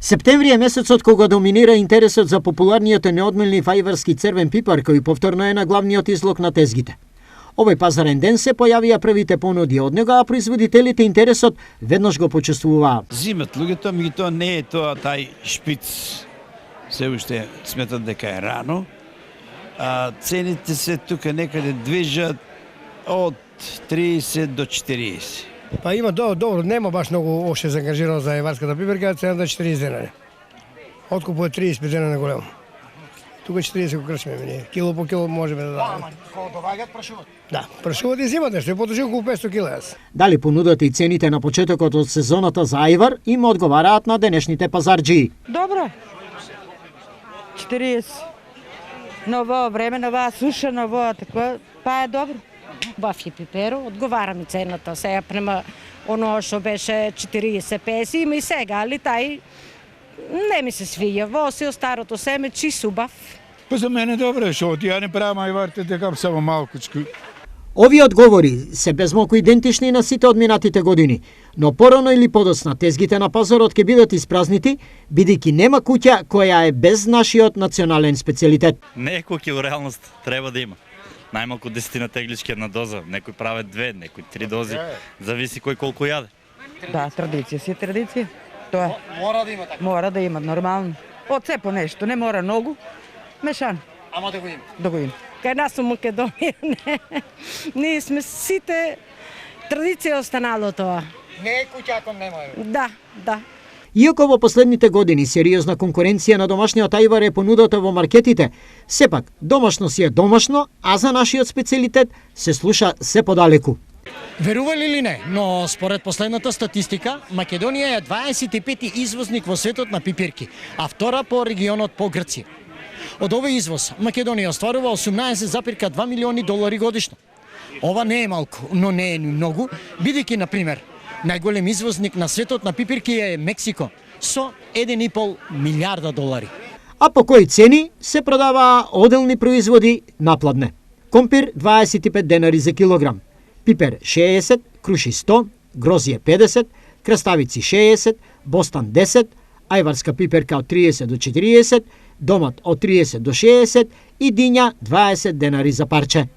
Септември е месецот кога доминира интересот за популарниот и неодмелни фајварски црвен пипар, кој повторно е на главниот излог на тезгите. Овој пазарен ден се појавија првите понуди од него, а производителите интересот веднаш го почувствуваа. Зимат луѓето, меѓутоа не е тоа тај шпиц. Се уште сметат дека е рано. Цените се тука некаде движат од 30 до 40. Па има добро, нема баш многу оште заангажирано за јаварската пиперка, цената е 40 денари. Откупу е 35 денари на големо. Тука 40 го крчме ние. Кило по кило можеме да дадеме. Кога доваѓаат прашуват? Да, прашуват и зимат нешто, потроши околу 500 кила јас. Дали понудата и цените на почетокот од сезоната за ајвар им одговараат на денешните пазарџии? Добро. 40. На ово време, на оваа суша, на ово така, па е добро. Баф и пиперо, одговара ми цената. Сега према оно што беше 40-50, има и сега, али тај не ми се свиѓа. Во се старото семе чисто баф. Па за мене добро, што ја не правам ајварте дека само малкучку. Овие одговори се безмалку идентични на сите одминатите години, но порано или подоцна тезгите на пазарот ќе бидат испразнити, бидејќи нема куќа која е без нашиот национален специјалитет. Не е куќа во реалност, треба да има. Најмалку 10 теглички една доза, некој прават 2, некој 3 дози, зависи кој колку јаде. Да, традиција си е традиција. Тоа Мора да има така. мора да има нормално. Од се по нешто, не мора многу. Мешан. Ама да го има. Да го има. Кај нас у Македонија не. Ние сме сите традиција останало тоа. Не е куќа ако нема. Да, да. Иако во последните години сериозна конкуренција на домашниот ајвар е понудата во маркетите, сепак домашно си е домашно, а за нашиот специјалитет се слуша се подалеку. Верували или не, но според последната статистика, Македонија е 25-ти извозник во светот на пипирки, а втора по регионот по Грција. Од овој извоз, Македонија остварува 18,2 милиони долари годишно. Ова не е малку, но не е ни многу, бидејќи, например, најголем извозник на светот на пипирки е Мексико, со 1,5 милиарда долари. А по кои цени се продаваа оделни производи напладне? Компир 25 денари за килограм, пипер 60, круши 100, грозје 50, краставици 60, бостан 10, ајварска пиперка од 30 до 40, домат од 30 до 60 и диња 20 денари за парче.